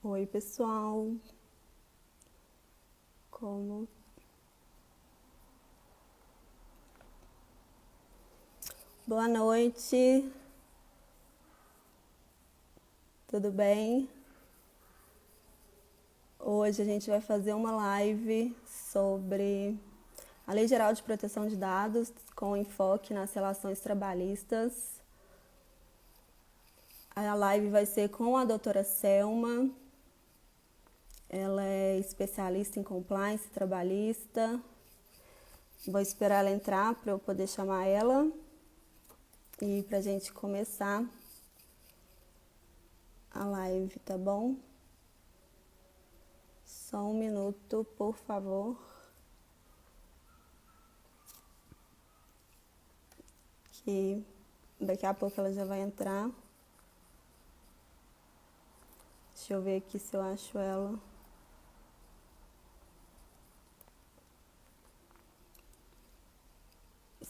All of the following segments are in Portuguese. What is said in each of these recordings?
Oi, pessoal. Como? Boa noite. Tudo bem? Hoje a gente vai fazer uma live sobre a Lei Geral de Proteção de Dados com enfoque nas relações trabalhistas. A live vai ser com a doutora Selma. Ela é especialista em compliance trabalhista. Vou esperar ela entrar para eu poder chamar ela e para a gente começar a live, tá bom? Só um minuto, por favor. Que daqui a pouco ela já vai entrar. Deixa eu ver aqui se eu acho ela.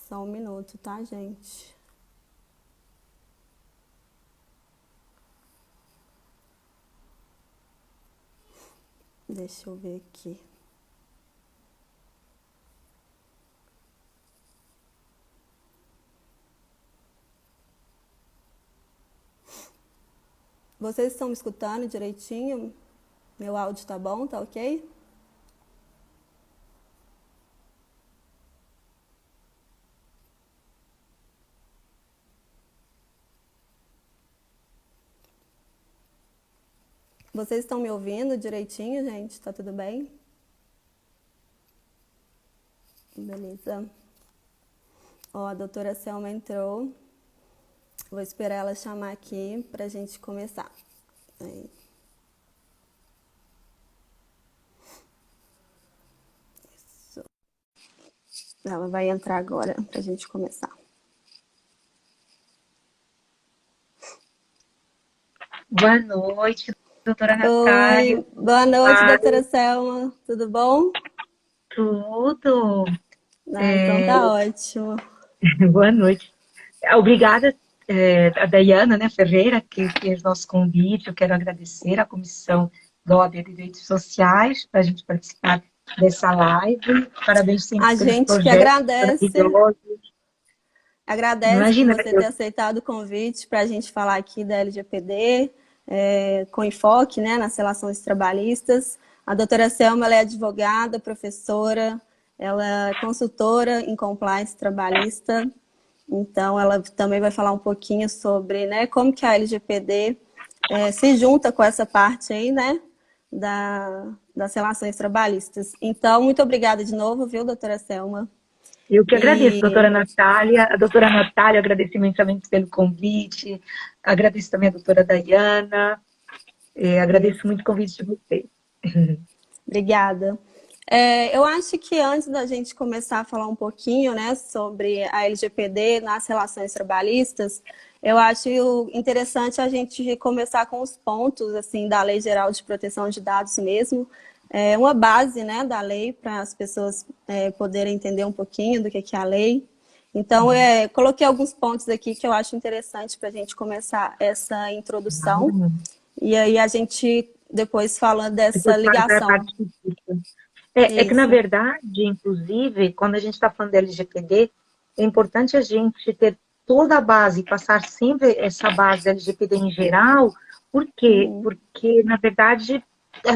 Só um minuto, tá, gente? Deixa eu ver aqui. Vocês estão me escutando direitinho? Meu áudio tá bom? Tá ok? Vocês estão me ouvindo direitinho, gente? Tá tudo bem? Beleza. Ó, a doutora Selma entrou. Vou esperar ela chamar aqui pra gente começar. Aí. Isso. Ela vai entrar agora pra gente começar. Boa noite, doutora Natália. Oi, boa noite, doutora Selma. Tudo bom? Tudo. Ah, então tá ótimo. Boa noite. Obrigada, a Dayana, né, Ferreira, que fez nosso convite. Eu quero agradecer à Comissão da OAB de Direitos Sociais para a gente participar dessa live. Parabéns sempre A pelos gente que projetos agradece. maravilhosos. Agradece por Imagina, você ter aceitado o convite para a gente falar aqui da LGPD, com enfoque, né, nas relações trabalhistas. A doutora Selma, ela é advogada, professora, ela é consultora em compliance trabalhista. Então, ela também vai falar um pouquinho sobre, né, como que a LGPD se junta com essa parte aí, né, das relações trabalhistas. Então, muito obrigada de novo, viu, doutora Selma? eu que agradeço, doutora E Natália. A doutora Natália, agradeço imensamente pelo convite. Agradeço também a doutora Dayana. Agradeço muito o convite de vocês. obrigada. Eu acho que antes da gente começar a falar um pouquinho, né, sobre a LGPD nas relações trabalhistas, eu acho interessante a gente começar com os pontos assim da Lei Geral de Proteção de Dados mesmo, uma base, né, da lei para as pessoas poderem entender um pouquinho do que é a lei. Então, coloquei alguns pontos aqui que eu acho interessante para a gente começar essa introdução e aí a gente depois fala dessa Depois para a ligação. parte específica. É que, na Isso. verdade, inclusive, quando a gente está falando de LGPD, é importante a gente ter toda a base, passar sempre essa base da LGPD em geral. Por quê? Porque, na verdade,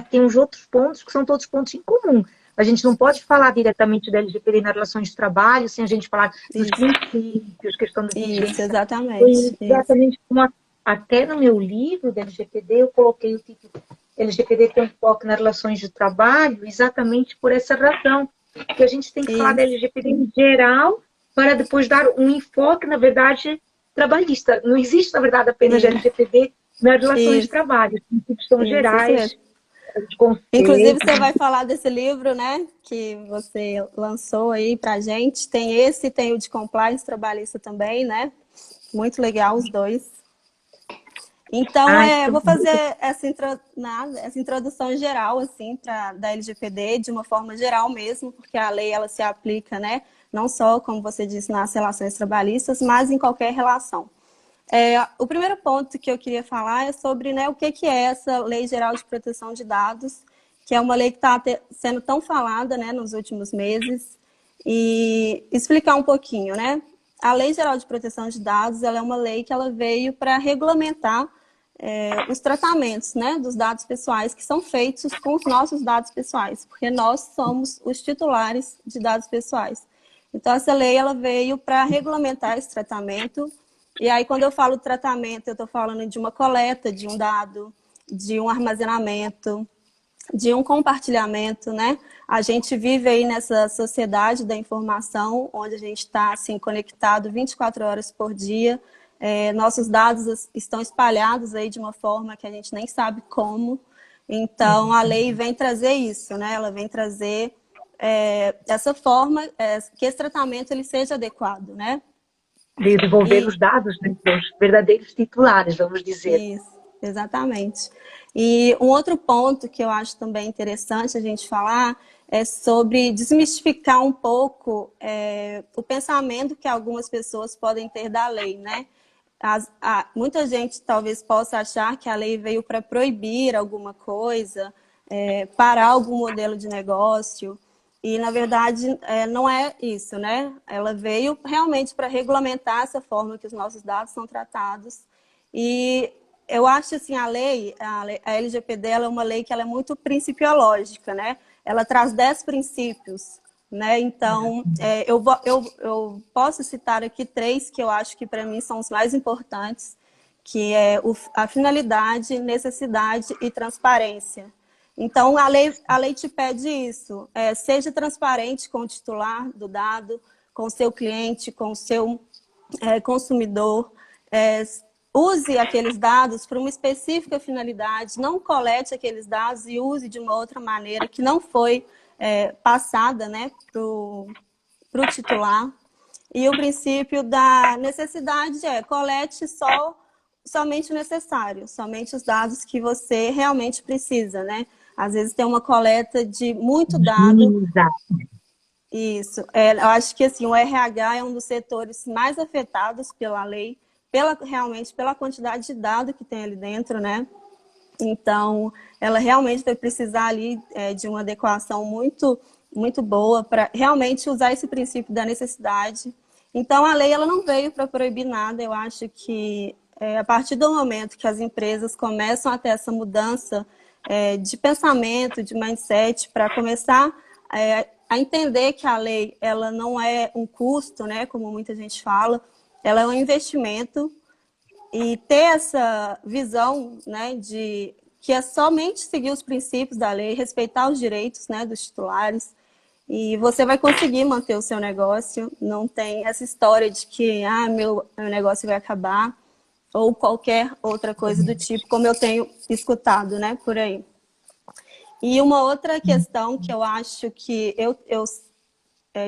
tem uns outros pontos que são todos pontos em comum. A gente não pode falar diretamente da LGPD nas relações de trabalho sem a gente falar dos Isso, princípios, questão da isso, vigência. exatamente. Foi Isso. exatamente como até no meu livro da LGPD eu coloquei o título LGPD com foco nas relações de trabalho, exatamente por essa razão, que a gente tem que falar da Isso, LGPD em geral para depois dar um enfoque, na verdade, trabalhista. Não existe, na verdade, apenas isso, LGPD nas relações de isso, trabalho. Os princípios são isso gerais, mesmo. os Inclusive, conceitos. você vai falar desse livro, né, que você lançou aí pra gente. Tem esse, tem o de compliance trabalhista também, né? Muito legal os dois. Então, Ai, vou fazer essa introdução geral, assim, da LGPD, de uma forma geral mesmo, porque a lei, ela se aplica, né, não só, como você disse, nas relações trabalhistas, mas em qualquer relação. O primeiro ponto que eu queria falar é sobre, né, o que é essa Lei Geral de Proteção de Dados, que é uma lei que está sendo tão falada, né, nos últimos meses, e explicar um pouquinho, né? A Lei Geral de Proteção de Dados, ela é uma lei que ela veio para regulamentar os tratamentos, né, dos dados pessoais que são feitos com os nossos dados pessoais, porque nós somos os titulares de dados pessoais. Então, essa lei ela veio para regulamentar esse tratamento. E aí, quando eu falo tratamento, eu estou falando de uma coleta de um dado, de um armazenamento, de um compartilhamento, né? A gente vive aí nessa sociedade da informação, onde a gente está assim, conectado 24 horas por dia. Nossos dados estão espalhados aí de uma forma que a gente nem sabe como. Então, a lei vem trazer isso, né? Ela vem trazer essa forma, que esse tratamento ele seja adequado, né? Desenvolver os dados, né, dos verdadeiros titulares, vamos dizer. Isso, exatamente. E um outro ponto que eu acho também interessante a gente falar é sobre desmistificar um pouco o pensamento que algumas pessoas podem ter da lei, né? Muita gente talvez possa achar que a lei veio para proibir alguma coisa, parar algum modelo de negócio, e, na verdade, não é isso, né? Ela veio realmente para regulamentar essa forma que os nossos dados são tratados. E eu acho, assim, a LGPD, ela é uma lei que ela é muito principiológica, né? Ela traz 10 princípios, né? Então, eu posso citar aqui 3 que eu acho que, para mim, são os mais importantes, que é a finalidade, necessidade e transparência. Então, a lei te pede isso, seja transparente com o titular do dado, com o seu cliente, com o seu consumidor, use aqueles dados para uma específica finalidade, não colete aqueles dados e use de uma outra maneira que não foi passada, né, para o titular. E o princípio da necessidade colete somente o necessário, somente os dados que você realmente precisa, né? Às vezes tem uma coleta de muito dado. Isso. Eu acho que assim, o RH é um dos setores mais afetados pela lei, realmente pela quantidade de dado que tem ali dentro, né? Então, ela realmente vai precisar ali de uma adequação muito, muito boa para realmente usar esse princípio da necessidade. Então, a lei ela não veio para proibir nada. Eu acho que a partir do momento que as empresas começam a ter essa mudança de pensamento, de mindset, para começar a entender que a lei ela não é um custo, né, como muita gente fala, ela é um investimento. E ter essa visão, né, de que é somente seguir os princípios da lei, respeitar os direitos, né, dos titulares, e você vai conseguir manter o seu negócio. Não tem essa história de que meu negócio vai acabar, ou qualquer outra coisa do tipo, como eu tenho escutado, né, por aí. E uma outra questão que eu acho que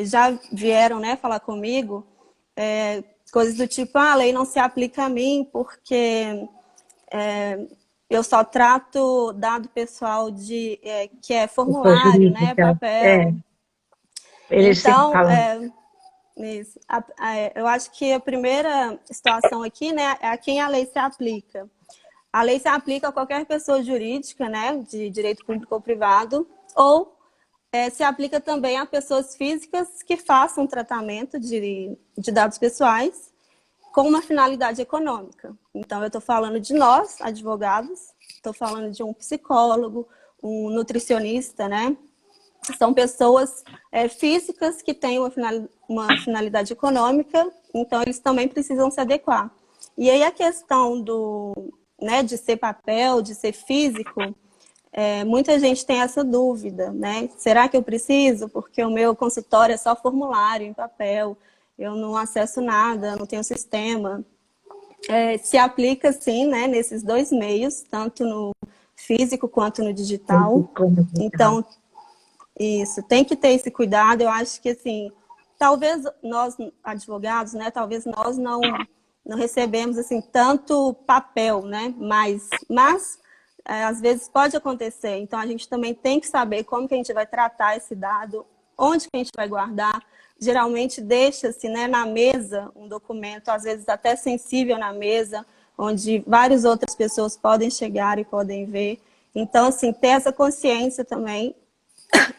já vieram, né, falar comigo, coisas do tipo, a lei não se aplica a mim porque eu só trato dado pessoal que é formulário, né, papel. Eles Então, isso. Eu acho que a primeira situação aqui, né, é a quem a lei se aplica. A lei se aplica a qualquer pessoa jurídica, né, de direito público ou privado, ou se aplica também a pessoas físicas que façam tratamento de dados pessoais com uma finalidade econômica. Então, eu estou falando de nós, advogados, estou falando de um psicólogo, um nutricionista, né? São pessoas físicas que têm uma finalidade econômica, então eles também precisam se adequar. E aí a questão de ser papel, de ser físico, muita gente tem essa dúvida, né? Será que eu preciso? Porque o meu consultório é só formulário em papel, eu não acesso nada, não tenho sistema. Se aplica, sim, né, nesses 2 meios, tanto no físico quanto no digital. Então, isso, tem que ter esse cuidado. Eu acho que, assim, talvez nós, advogados, né, talvez nós não recebemos, assim, tanto papel, né, mas às vezes pode acontecer. Então, a gente também tem que saber como que a gente vai tratar esse dado, onde que a gente vai guardar. Geralmente deixa-se, né, na mesa um documento, às vezes até sensível na mesa, onde várias outras pessoas podem chegar e podem ver. Então, assim, ter essa consciência também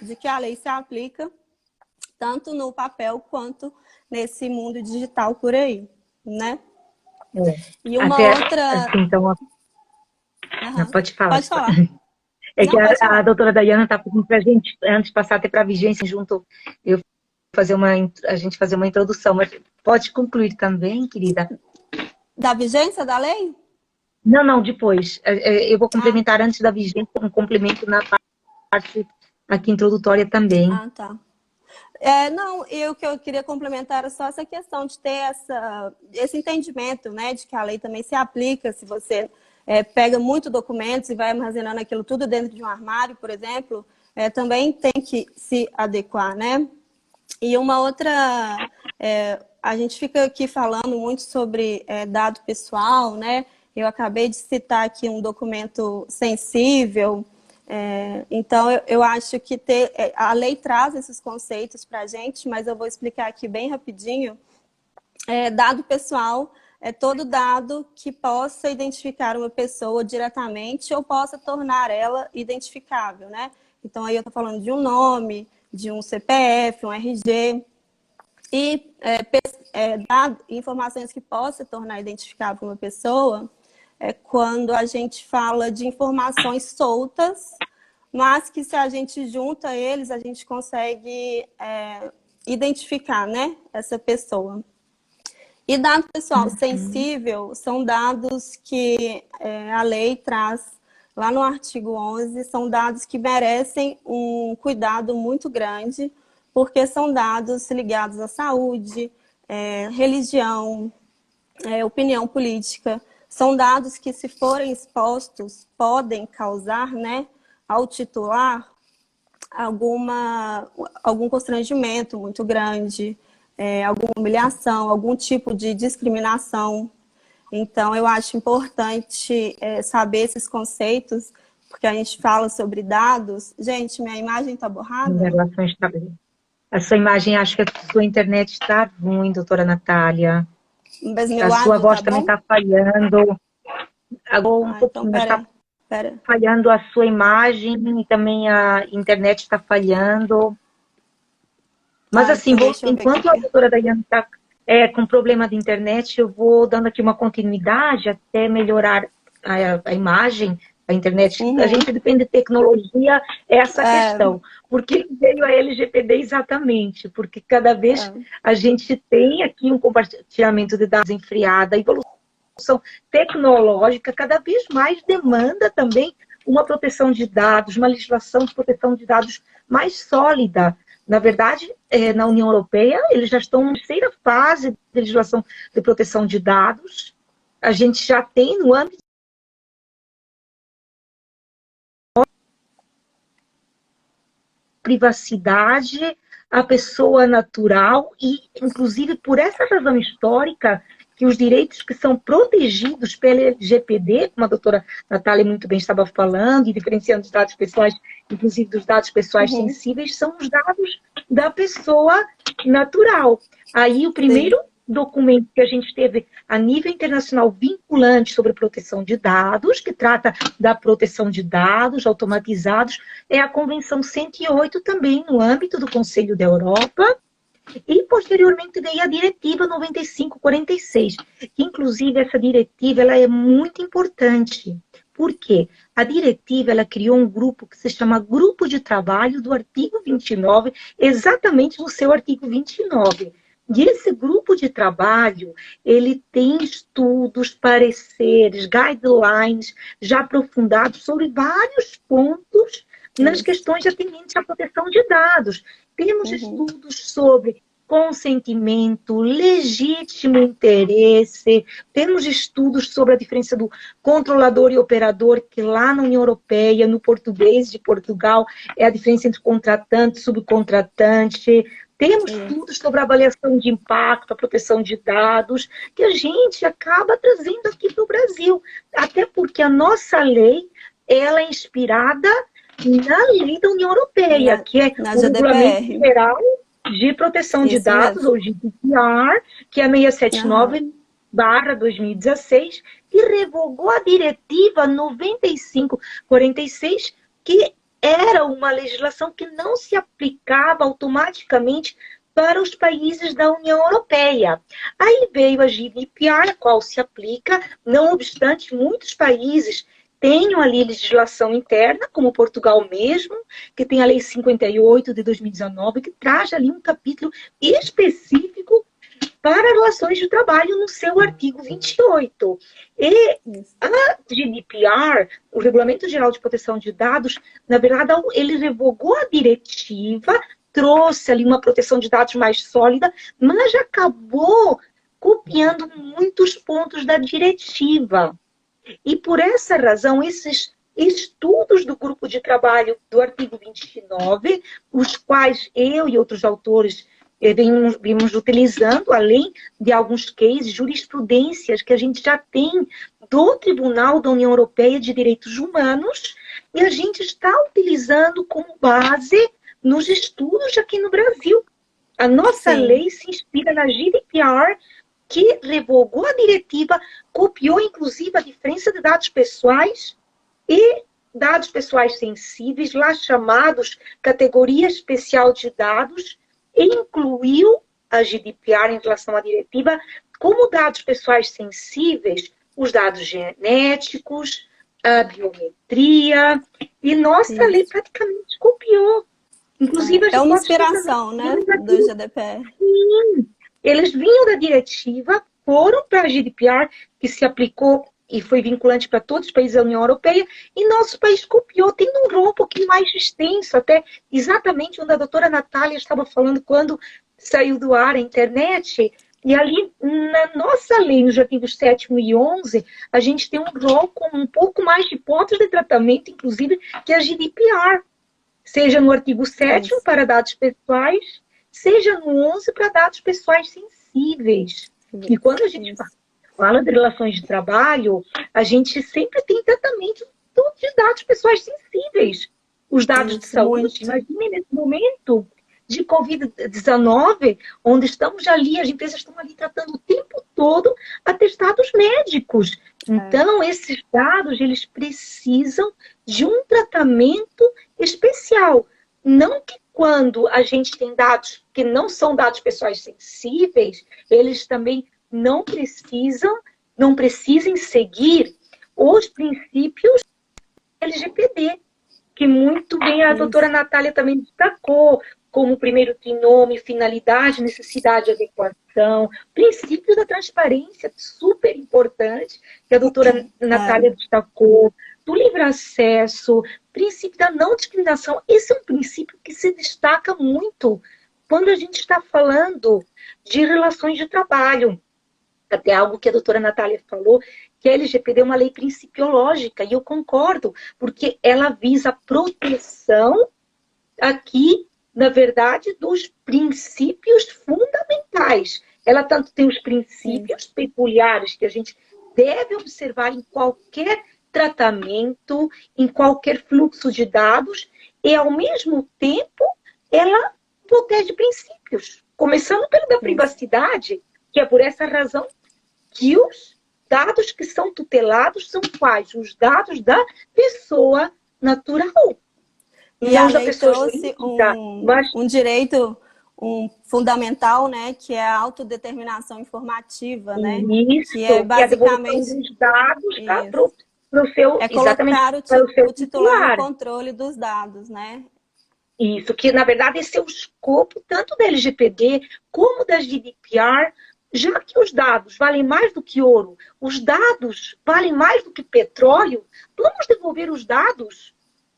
de que a lei se aplica tanto no papel quanto nesse mundo digital por aí, né? É. E uma Até, outra... assim, então, Uhum. pode falar. Pode falar. É que Não, pode a falar. doutora Dayana está pedindo para a gente, antes de passar até para a vigência, junto, a gente fazer uma introdução, mas pode concluir também, querida? Da vigência da lei? Não, não, depois. Eu vou Ah, complementar antes da vigência, um complemento na parte aqui introdutória também. tá. Não, e o que eu queria complementar era só essa questão de ter esse entendimento, né, de que a lei também se aplica se você pega muito documentos e vai armazenando aquilo tudo dentro de um armário, por exemplo, também tem que se adequar, né? E uma outra, a gente fica aqui falando muito sobre dado pessoal, né? Eu acabei de citar aqui um documento sensível, então eu acho que a lei traz esses conceitos para a gente, mas eu vou explicar aqui bem rapidinho. Dado pessoal é todo dado que possa identificar uma pessoa diretamente ou possa tornar ela identificável, né? Então aí eu estou falando de um nome, de um CPF, um RG, e informações que possam tornar identificável uma pessoa quando a gente fala de informações soltas, mas que se a gente junta eles, a gente consegue identificar, né, essa pessoa. E dado pessoal sensível são dados que a lei traz lá no artigo 11, são dados que merecem um cuidado muito grande, porque são dados ligados à saúde, religião, opinião política. São dados que, se forem expostos, podem causar, né, ao titular algum constrangimento muito grande, alguma humilhação, algum tipo de discriminação. Então, eu acho importante saber esses conceitos, porque a gente fala sobre dados. Gente, minha imagem está borrada? A sua imagem, acho que a sua internet está ruim, doutora Natália. Mas A meu sua áudio tá voz também bom? está falhando. Agora um Então, pouquinho, mas está pera. falhando a sua imagem e também a internet está falhando. Mas assim, Então deixa eu ver enquanto a aqui. doutora Dayane está com problema de internet, eu vou dando aqui uma continuidade até melhorar a imagem, a internet. A Uhum. gente depende de tecnologia, essa questão. Por que veio a LGPD exatamente? Porque cada vez a gente tem aqui um compartilhamento de dados enfriada, a evolução tecnológica cada vez mais demanda também uma proteção de dados, uma legislação de proteção de dados mais sólida. Na verdade, na União Europeia, eles já estão na terceira fase de legislação de proteção de dados. A gente já tem no âmbito privacidade, a pessoa natural e, inclusive, por essa razão histórica, que os direitos que são protegidos pela LGPD, como a doutora Natália muito bem estava falando, e diferenciando os dados pessoais, inclusive dos dados pessoais sensíveis, são os dados da pessoa natural. Aí o primeiro documento que a gente teve a nível internacional vinculante sobre proteção de dados, que trata da proteção de dados automatizados, é a Convenção 108, também no âmbito do Conselho da Europa, e posteriormente veio a Diretiva 9546, que inclusive essa diretiva ela é muito importante. Por quê? A diretiva ela criou um grupo que se chama Grupo de Trabalho do artigo 29, exatamente no seu artigo 29. E esse grupo de trabalho, ele tem estudos, pareceres, guidelines já aprofundados sobre vários pontos nas questões atendentes à proteção de dados. Temos estudos sobre consentimento, legítimo interesse, temos estudos sobre a diferença do controlador e operador, que lá na União Europeia, no português de Portugal, é a diferença entre contratante e subcontratante. Temos estudos sobre a avaliação de impacto, a proteção de dados, que a gente acaba trazendo aqui para o Brasil. Até porque a nossa lei, ela é inspirada na lei da União Europeia, que é na o Regulamento GDPR. Geral de Proteção de Isso Dados, mesmo. ou GDPR, que é Aham. 679/2016, que revogou a Diretiva 95/46, que era uma legislação que não se aplicava automaticamente para os países da União Europeia. Aí veio a GDPR, a qual se aplica, não obstante muitos países tenham ali legislação interna, como Portugal mesmo, que tem a Lei 58 de 2019, que traz ali um capítulo específico para relações de trabalho no seu artigo 28. E Isso. a GDPR, o Regulamento Geral de Proteção de Dados, na verdade, ele revogou a diretiva, trouxe ali uma proteção de dados mais sólida, mas acabou copiando muitos pontos da diretiva. E por essa razão, esses estudos do grupo de trabalho do artigo 29, os quais eu e outros autores vimos utilizando, além de alguns cases, jurisprudências que a gente já tem do Tribunal da União Europeia de Direitos Humanos, e a gente está utilizando como base nos estudos aqui no Brasil. A nossa Sim. lei se inspira na GDPR, que revogou a diretiva, copiou inclusive a diferença de dados pessoais e dados pessoais sensíveis, lá chamados categoria especial de dados, e incluiu a GDPR em relação à diretiva como dados pessoais sensíveis, os dados genéticos, a biometria, e nossa lei Isso. praticamente copiou. Inclusive, a É gente uma pode estar inspiração, né, do GDPR. eles vinham da diretiva, foram para a GDPR, que se aplicou e foi vinculante para todos os países da União Europeia, e nosso país copiou, tendo um rol um pouquinho mais extenso, até exatamente onde a doutora Natália estava falando quando saiu do ar a internet. E ali, na nossa lei, nos artigos 7º e 11, a gente tem um rol com um pouco mais de pontos de tratamento, inclusive, que a GDPR. Seja no artigo 7º Isso. para dados pessoais, seja no 11 para dados pessoais sensíveis. E quando a gente Isso. fala de relações de trabalho, a gente sempre tem tratamento de dados pessoais sensíveis. Os dados de Isso, saúde, muito. imagine nesse momento de Covid-19, onde estamos ali, as empresas estão ali tratando o tempo todo atestados médicos. Então, esses dados, eles precisam de um tratamento especial. Não que quando a gente tem dados que não são dados pessoais sensíveis, eles também não precisem seguir os princípios LGPD, que muito bem a doutora Isso. Natália também destacou, como primeiro trinome, finalidade, necessidade, adequação, princípio da transparência, super importante, que a doutora Natália destacou, do livre acesso, princípio da não discriminação. Esse é um princípio que se destaca muito quando a gente está falando de relações de trabalho. Até algo que a doutora Natália falou, que a LGPD é uma lei principiológica, e eu concordo, porque ela visa a proteção aqui, na verdade, dos princípios fundamentais. Ela tanto tem os princípios peculiares que a gente deve observar em qualquer tratamento, em qualquer fluxo de dados, e, ao mesmo tempo, ela protege princípios. Começando pelo da privacidade, que é por essa razão que os dados que são tutelados são quais? Os dados da pessoa natural. E Não a da lei pessoa trouxe jurídica, mas um direito fundamental, né, que é a autodeterminação informativa, né, que é isso, que é a devolução basicamente dos dados para isso. o seu, É exatamente, colocar para o seu o titular no titular. controle dos dados, né? Isso, que na verdade esse é o escopo tanto da LGPD como da GDPR, já que os dados valem mais do que ouro, os dados valem mais do que petróleo, vamos devolver os dados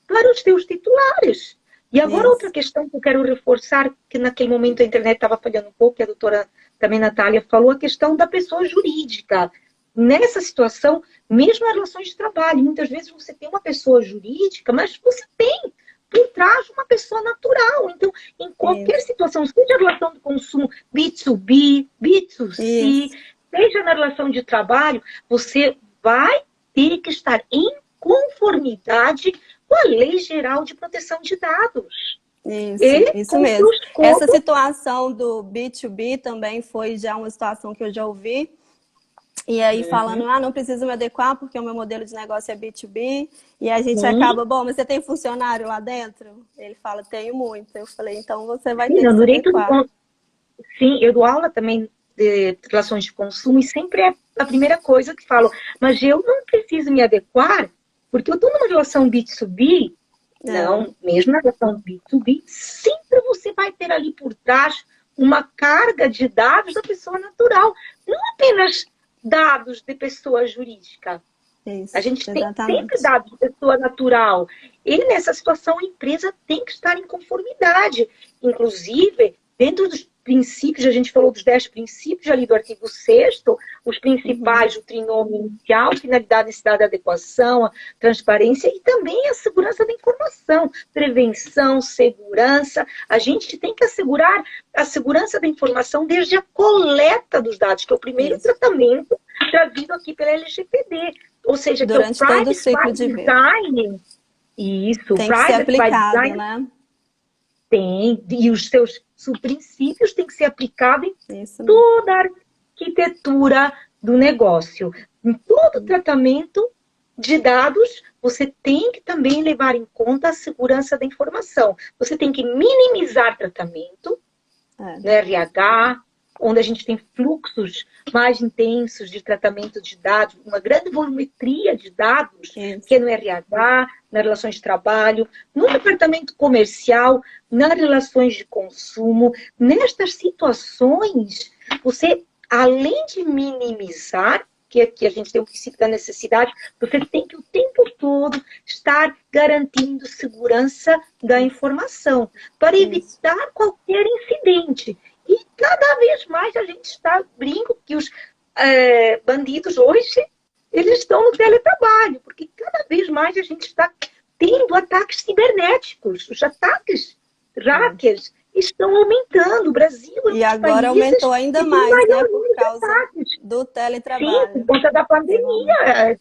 para os seus titulares. E agora outra Isso. questão que eu quero reforçar, que naquele momento a internet estava falhando um pouco, que a doutora também Natália falou, a questão da pessoa jurídica. Nessa situação, mesmo as relações de trabalho, muitas vezes você tem uma pessoa jurídica, mas você tem por trás uma pessoa natural. Então, em qualquer situação, seja a relação de consumo B2B, B2C, Isso. seja na relação de trabalho, você vai ter que estar em conformidade a Lei Geral de Proteção de Dados. Isso mesmo. Essa situação do B2B também foi já uma situação que eu já ouvi. E aí falando, não preciso me adequar porque o meu modelo de negócio é B2B. E a gente acaba, bom, mas você tem funcionário lá dentro? Ele fala, tenho muito. Eu falei, então você vai ter que se adequar. Sim, eu dou aula também de relações de consumo e sempre é a primeira coisa que falo, mas eu não preciso me adequar porque eu estou numa relação B2B. Não, mesmo na relação B2B, sempre você vai ter ali por trás uma carga de dados da pessoa natural, não apenas dados de pessoa jurídica. Isso, a gente exatamente. tem sempre dados de pessoa natural. E nessa situação a empresa tem que estar em conformidade. Inclusive, dentro dos princípios, a gente falou dos 10 princípios ali do artigo 6º, os principais, o trinômio inicial, finalidade, necessidade, adequação, a transparência e também a segurança da informação, prevenção, segurança. A gente tem que assegurar a segurança da informação desde a coleta dos dados, que é o primeiro tratamento trazido aqui pela LGPD. Ou seja, durante que o todo o ciclo de design, isso, tem que ser aplicado, né? Tem, e os seus princípios têm que ser aplicados em toda a arquitetura do negócio. Em todo o tratamento de dados, você tem que também levar em conta a segurança da informação. Você tem que minimizar tratamento, no RH, onde a gente tem fluxos mais intensos de tratamento de dados, uma grande volumetria de dados, que é no RH, nas relações de trabalho, no departamento comercial, nas relações de consumo. Nestas situações, você, além de minimizar, que aqui a gente tem o princípio da necessidade, você tem que o tempo todo estar garantindo segurança da informação, para evitar qualquer incidente. E cada vez mais a gente está brinco que os bandidos hoje, eles estão no teletrabalho, porque cada vez mais a gente está tendo ataques cibernéticos. Os ataques hackers estão aumentando. O Brasil e agora aumentou ainda mais, né, por causa do teletrabalho. Sim, por conta da pandemia,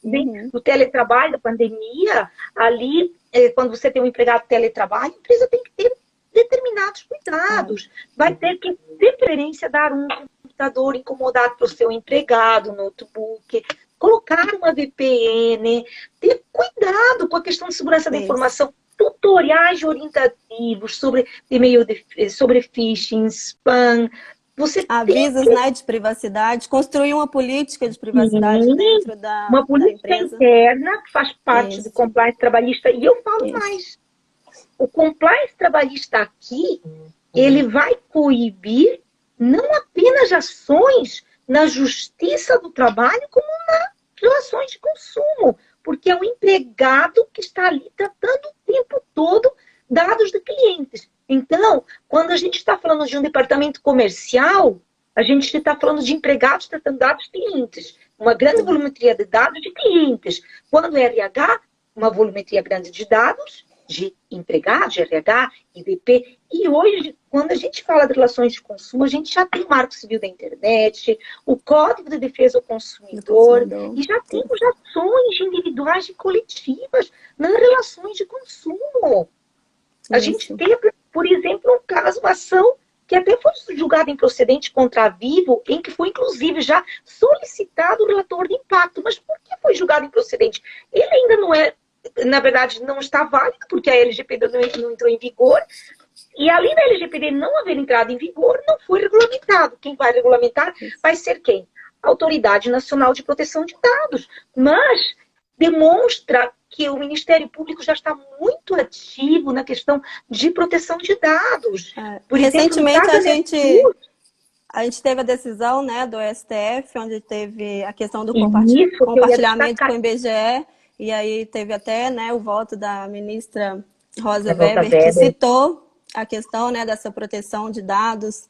do teletrabalho, da pandemia. Ali, quando você tem um empregado de teletrabalho, a empresa tem que ter determinados cuidados. Vai ter que, de preferência, dar um computador incomodado para o seu empregado, um notebook, colocar uma VPN, ter cuidado com a questão de segurança da informação, tutoriais orientativos sobre e-mail, sobre phishing, spam. Você avisos, né, de privacidade, construir uma política de privacidade dentro da uma política da empresa interna que faz parte do compliance trabalhista. E eu falo mais. O compliance trabalhista aqui, ele vai coibir não apenas ações na justiça do trabalho, como nas relações de consumo, porque é o empregado que está ali tratando o tempo todo dados de clientes. Então, quando a gente está falando de um departamento comercial, a gente está falando de empregados tratando dados de clientes, uma grande volumetria de dados de clientes. Quando é RH, uma volumetria grande de dados de empregados, de RH, IDP. E hoje, quando a gente fala de relações de consumo, a gente já tem o Marco Civil da Internet, o Código de Defesa ao Consumidor, e já temos ações individuais e coletivas nas relações de consumo. A gente teve, por exemplo, um caso, uma ação que até foi julgada improcedente contra a Vivo, em que foi, inclusive, já solicitado o relator de impacto. Mas por que foi julgado improcedente? Ele ainda não é, na verdade, não está válido, porque a LGPD não entrou em vigor. E além da LGPD não haver entrado em vigor, não foi regulamentado. Quem vai regulamentar vai ser quem? A Autoridade Nacional de Proteção de Dados. Mas demonstra que o Ministério Público já está muito ativo na questão de proteção de dados. Por recentemente, a gente teve a decisão, né, do STF, onde teve a questão do compartilhamento com o IBGE, e aí teve até, né, o voto da ministra Rosa Weber, que citou a questão, né, dessa proteção de dados,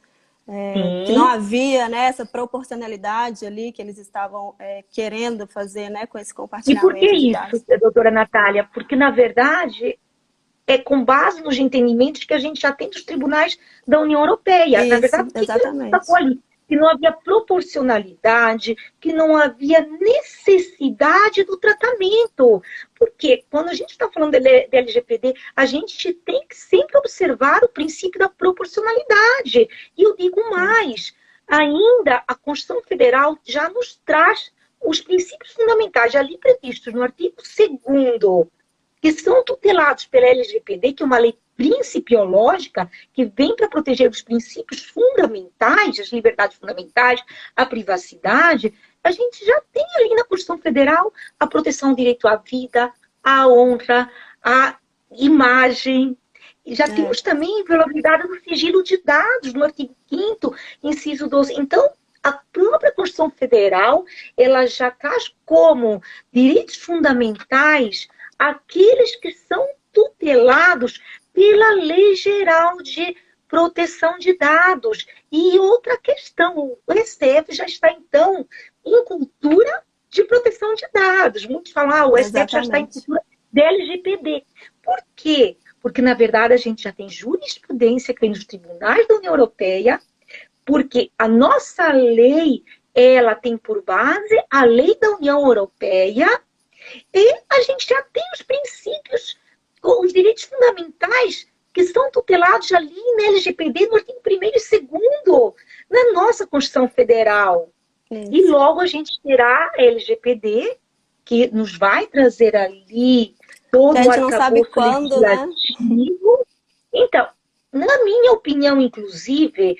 que não havia, né, essa proporcionalidade ali que eles estavam querendo fazer, né, com esse compartilhamento de dados. E por que isso, doutora Natália? Porque, na verdade, é com base nos entendimentos que a gente já tem dos tribunais da União Europeia. Isso, na verdade, exatamente. Ali? que não havia proporcionalidade, que não havia necessidade do tratamento. Porque quando a gente está falando de LGPD, a gente tem que sempre observar o princípio da proporcionalidade. E eu digo mais, ainda a Constituição Federal já nos traz os princípios fundamentais ali previstos no artigo 2º, que são tutelados pela LGPD, que é uma lei principiológica, que vem para proteger os princípios fundamentais, as liberdades fundamentais, a privacidade. A gente já tem ali na Constituição Federal a proteção ao direito à vida, à honra, à imagem. E já temos também a inviolabilidade do sigilo de dados, no artigo 5º, inciso 12. Então, a própria Constituição Federal, ela já traz como direitos fundamentais aqueles que são tutelados pela Lei Geral de Proteção de Dados. E outra questão, o STF já está, então, em cultura de proteção de dados. Muitos falam, o STF já está em cultura de LGPD. Por quê? Porque, na verdade, a gente já tem jurisprudência que vem dos tribunais da União Europeia, porque a nossa lei, ela tem por base a lei da União Europeia, e a gente já tem os princípios, os direitos fundamentais que são tutelados ali na LGPD, no artigo 1º e 2º, na nossa Constituição Federal. Isso. E logo a gente terá a LGPD, que nos vai trazer ali todo o arcabouço legislativo. Né? Então, na minha opinião, inclusive,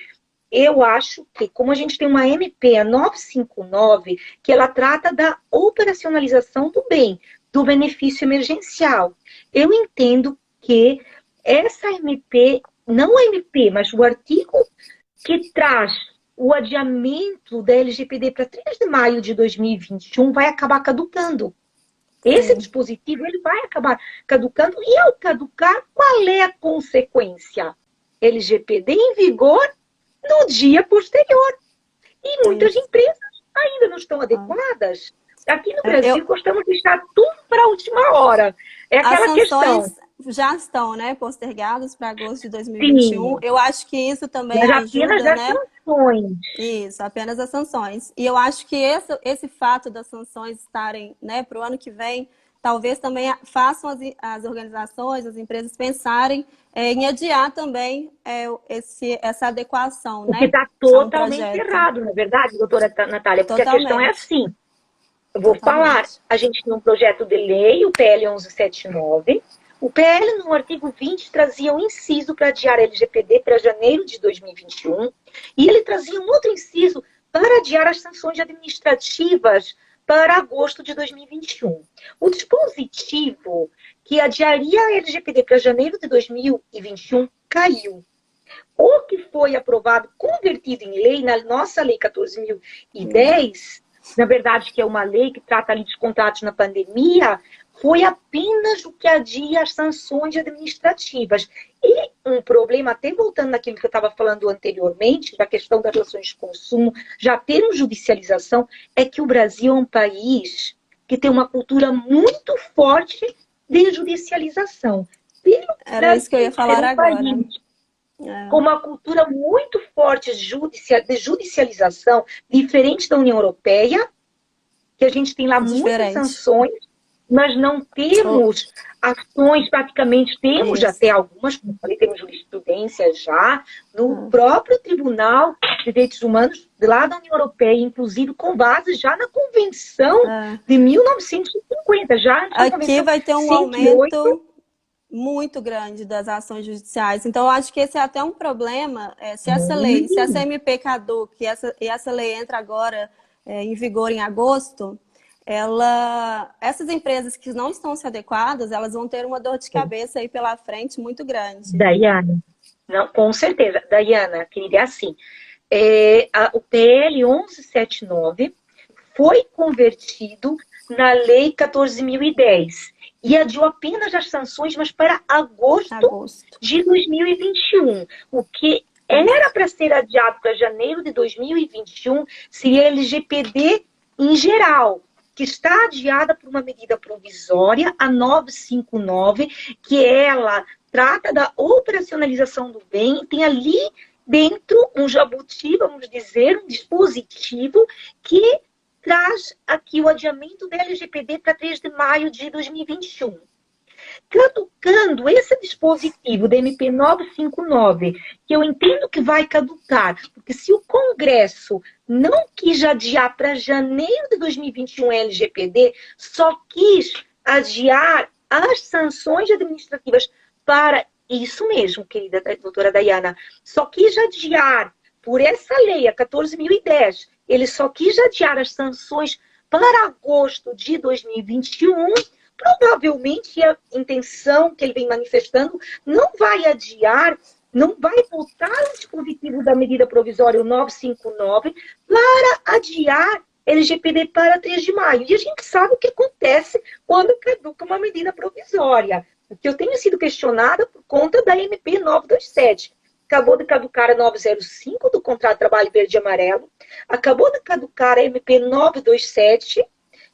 eu acho que, como a gente tem uma MP, a 959, que ela trata da operacionalização do bem, do benefício emergencial. Eu entendo que essa MP, não a MP, mas o artigo que traz o adiamento da LGPD para 3 de maio de 2021 vai acabar caducando. Esse dispositivo ele vai acabar caducando, e ao caducar, qual é a consequência? LGPD em vigor no dia posterior. E muitas empresas ainda não estão adequadas. Aqui no Brasil, gostamos de deixar tudo para a última hora. É aquela questão. Já estão, né, postergados para agosto de 2021. Sim. Eu acho que isso também mas ajuda, apenas né? As sanções. Isso, apenas as sanções. E eu acho que esse fato das sanções estarem, né, para o ano que vem, talvez também façam as organizações, as empresas pensarem em adiar também essa adequação, né? O que está totalmente errado, não é verdade, doutora Natália? Porque a questão é assim. Eu vou falar, a gente tem um projeto de lei, o PL 1179. O PL, no artigo 20, trazia um inciso para adiar a LGPD para janeiro de 2021. E ele trazia um outro inciso para adiar as sanções administrativas para agosto de 2021. O dispositivo que adiaria a LGPD para janeiro de 2021 caiu. O que foi aprovado, convertido em lei, na nossa Lei 14.010, na verdade, que é uma lei que trata ali dos contratos na pandemia, foi apenas o que adia as sanções administrativas. E um problema, até voltando naquilo que eu estava falando anteriormente, da questão das relações de consumo, já termos judicialização, é que o Brasil é um país que tem uma cultura muito forte de judicialização. Era isso que eu ia falar agora. Com uma cultura muito forte de judicialização, diferente da União Europeia, que a gente tem lá muitas sanções, mas não temos ações, praticamente temos até algumas, como eu falei, temos jurisprudência já, no próprio Tribunal de Direitos Humanos, lá da União Europeia, inclusive com base já na Convenção de 1950. Já aqui vai ter um 108. Aumento muito grande das ações judiciais. Então, eu acho que esse é até um problema, se essa lei, se essa MP caduca e essa lei entra agora em vigor em agosto, essas empresas que não estão se adequadas, elas vão ter uma dor de cabeça aí pela frente muito grande. Daiane, não, com certeza. Daiane, querida, é assim, o PL 1179 foi convertido na Lei 14.010 e adiou apenas as sanções, mas para agosto de 2021. O que era para ser adiado para janeiro de 2021 seria a LGPD em geral, que está adiada por uma medida provisória, a 959, que ela trata da operacionalização do bem, tem ali dentro, um jabuti, vamos dizer, um dispositivo que traz aqui o adiamento da LGPD para 3 de maio de 2021. Caducando esse dispositivo da MP 959, que eu entendo que vai caducar, porque se o Congresso não quis adiar para janeiro de 2021 a LGPD, só quis adiar as sanções administrativas para isso mesmo, querida doutora Dayana, só quis adiar por essa lei, a 14.010, ele só quis adiar as sanções para agosto de 2021. Provavelmente a intenção que ele vem manifestando não vai adiar, não vai voltar o dispositivo da medida provisória 959 para adiar LGPD para 3 de maio. E a gente sabe o que acontece quando caduca uma medida provisória. Porque eu tenho sido questionada por conta da MP 927. Acabou de caducar a 905 do Contrato de Trabalho Verde e Amarelo, acabou de caducar a MP 927,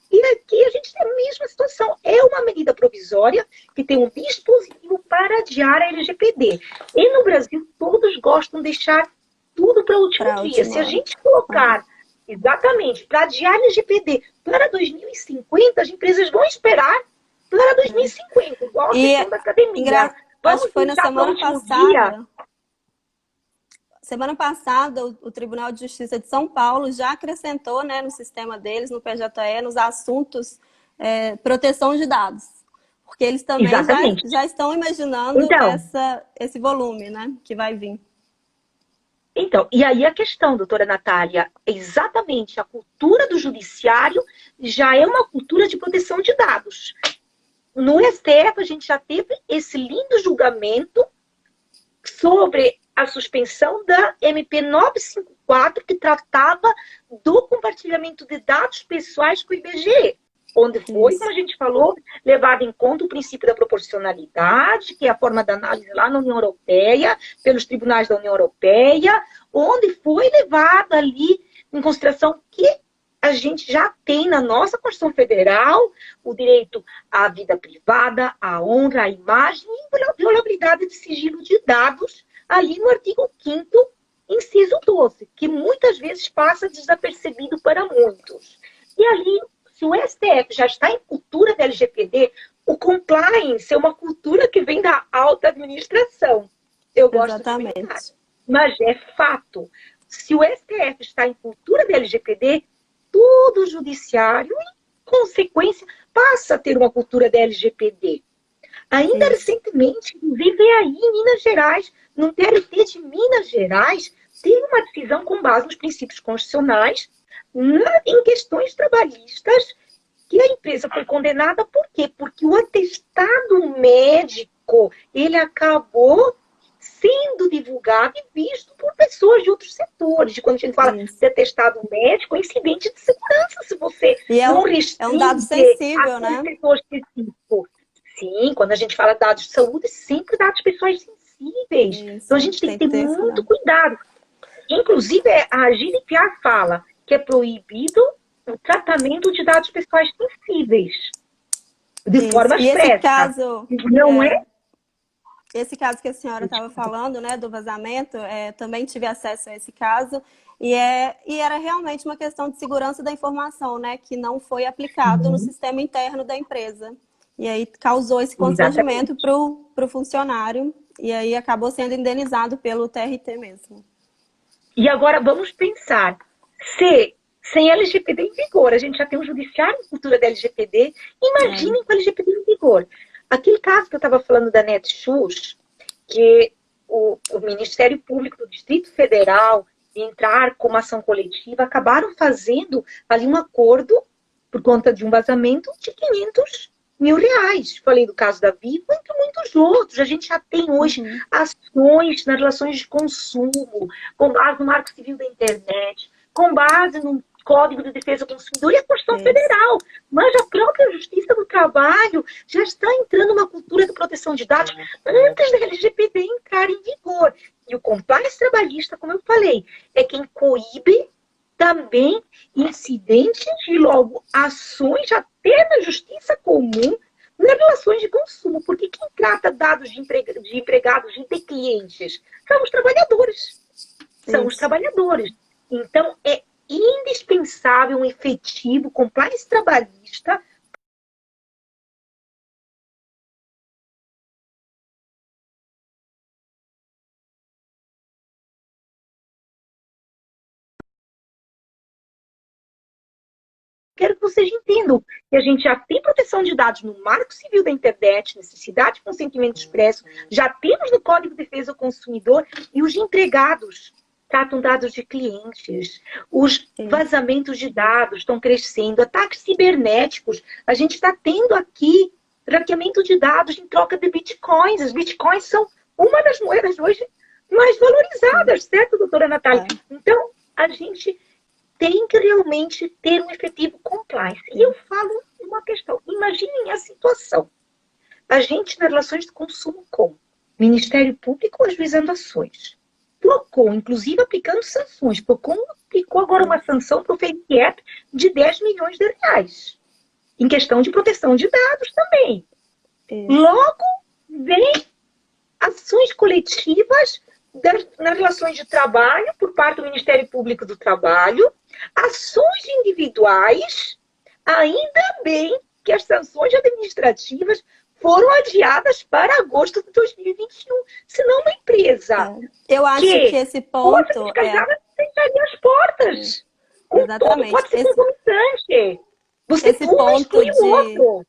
e aqui a gente tem a mesma situação. É uma medida provisória que tem um dispositivo para adiar a LGPD. E no Brasil, todos gostam de deixar tudo para o último dia. Se a gente colocar exatamente para adiar a LGPD para 2050, as empresas vão esperar para 2050, igual a questão da academia. Acho que foi na semana passada. Semana passada, o Tribunal de Justiça de São Paulo já acrescentou, né, no sistema deles, no PJE, nos assuntos proteção de dados. Porque eles também já estão imaginando esse volume, né, que vai vir. Então, e aí a questão, doutora Natália, exatamente a cultura do judiciário já é uma cultura de proteção de dados. No STF, a gente já teve esse lindo julgamento sobre a suspensão da MP 954, que tratava do compartilhamento de dados pessoais com o IBGE, onde foi, como a gente falou, levado em conta o princípio da proporcionalidade, que é a forma de análise lá na União Europeia, pelos tribunais da União Europeia, onde foi levado ali em consideração que a gente já tem na nossa Constituição Federal o direito à vida privada, à honra, à imagem e a inviolabilidade de sigilo de dados ali no artigo 5º, inciso 12, que muitas vezes passa desapercebido para muitos. E ali, se o STF já está em cultura da LGPD, o compliance é uma cultura que vem da alta administração. Eu gosto de brincar. Mas é fato. Se o STF está em cultura da LGPD, todo o judiciário, em consequência, passa a ter uma cultura da LGPD. Ainda recentemente, inclusive aí em Minas Gerais, no TRT de Minas Gerais, teve uma decisão com base nos princípios constitucionais em questões trabalhistas que a empresa foi condenada. Por quê? Porque o atestado médico, ele acabou sendo divulgado e visto por pessoas de outros setores. E quando a gente fala de atestado médico, é incidente de segurança, se você não restringe é um dado sensível, né? Setor específico. Sim, quando a gente fala de dados de saúde, sempre dados pessoais sensíveis. Isso, então a gente tem que ter muito cuidado. Inclusive, a GDPR fala que é proibido o tratamento de dados pessoais sensíveis. De forma expressa. Esse caso, não é? Esse caso que a senhora estava falando, né, do vazamento, também tive acesso a esse caso, e era realmente uma questão de segurança da informação, né, que não foi aplicado no sistema interno da empresa. E aí causou esse constrangimento para o funcionário, e aí acabou sendo indenizado pelo TRT mesmo. E agora vamos pensar, se sem LGPD em vigor, a gente já tem um judiciário em cultura da LGPD, imaginem com a LGPD em vigor. Aquele caso que eu estava falando da Netshoes, que o Ministério Público do Distrito Federal e Entrar como ação coletiva acabaram fazendo ali um acordo por conta de um vazamento de R$500 mil. Falei do caso da Vivo, entre muitos outros. A gente já tem hoje ações nas relações de consumo, com base no Marco Civil da Internet, com base no Código de Defesa do Consumidor e a Constituição Federal. Mas a própria Justiça do Trabalho já está entrando numa cultura de proteção de dados antes da LGPD entrar em vigor. E o compliance trabalhista, como eu falei, é quem coíbe também incidentes e logo ações até na justiça comum nas relações de consumo. Porque quem trata dados de empregados e de clientes são os trabalhadores. são os Isso. trabalhadores. Então, é indispensável um efetivo compliance trabalhista. Quero que vocês entendam que a gente já tem proteção de dados no Marco Civil da Internet, necessidade de consentimento expresso, já temos no Código de Defesa do Consumidor, e os empregados tratam dados de clientes, os vazamentos de dados estão crescendo, ataques cibernéticos, a gente está tendo aqui hackeamento de dados em troca de bitcoins. As bitcoins são uma das moedas hoje mais valorizadas, certo, doutora Natália? Então, a gente tem que realmente ter um efetivo compliance. E eu falo uma questão. Imaginem a situação. A gente, nas relações de consumo com Ministério Público ajuizando ações. Procon, inclusive, aplicando sanções. Procon aplicou agora uma sanção para o Fake App de 10 milhões de reais. Em questão de proteção de dados também. Logo, vem ações coletivas nas relações de trabalho por parte do Ministério Público do Trabalho, ações individuais, ainda bem que as sanções administrativas foram adiadas para agosto de 2021. Senão uma empresa eu acho que esse ponto fecharia as portas. Exatamente. Pode ser concomitante. Você esse ponto o outro.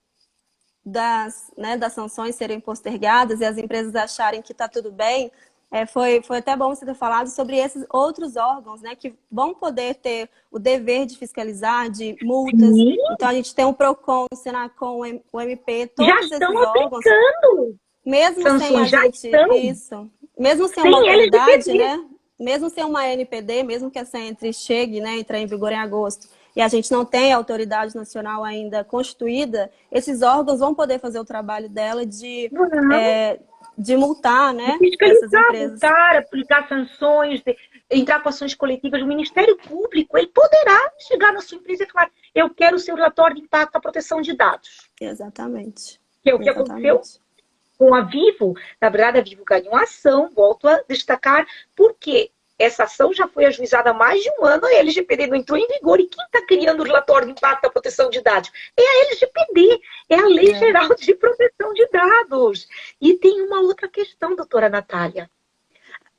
Das sanções serem postergadas e as empresas acharem que está tudo bem, foi até bom você ter falado sobre esses outros órgãos, né, que vão poder ter o dever de fiscalizar, de multas. Sim. Então, a gente tem o PROCON, o Senacom, o MP, todos já esses estão órgãos. Aplicando. Mesmo sanções sem a gente... Isso. Mesmo sem uma autoridade, né? Mesmo sem uma NPD, mesmo que essa chegue, né, entrar em vigor em agosto, e a gente não tem a autoridade nacional ainda constituída, esses órgãos vão poder fazer o trabalho dela de multar, né, essas empresas. Multar, aplicar sanções, entrar com ações coletivas. O Ministério Público, ele poderá chegar na sua empresa e falar: eu quero o seu relatório de impacto à proteção de dados. Exatamente. Que é o que aconteceu com a Vivo. Na verdade, a Vivo ganhou a ação, volto a destacar, porque essa ação já foi ajuizada há mais de um ano, a LGPD não entrou em vigor. E quem está criando o relatório de impacto à proteção de dados? É a LGPD, é a Lei Geral de Proteção de Dados. E tem uma outra questão, doutora Natália.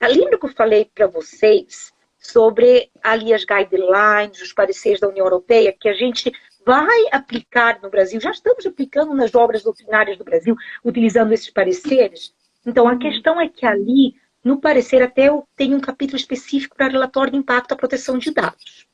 Lembra que eu falei para vocês sobre ali as guidelines, os pareceres da União Europeia, que a gente vai aplicar no Brasil, já estamos aplicando nas obras doutrinárias do Brasil, utilizando esses pareceres? Então, a questão é que ali, no parecer, até eu tenho um capítulo específico para relatório de impacto à proteção de dados.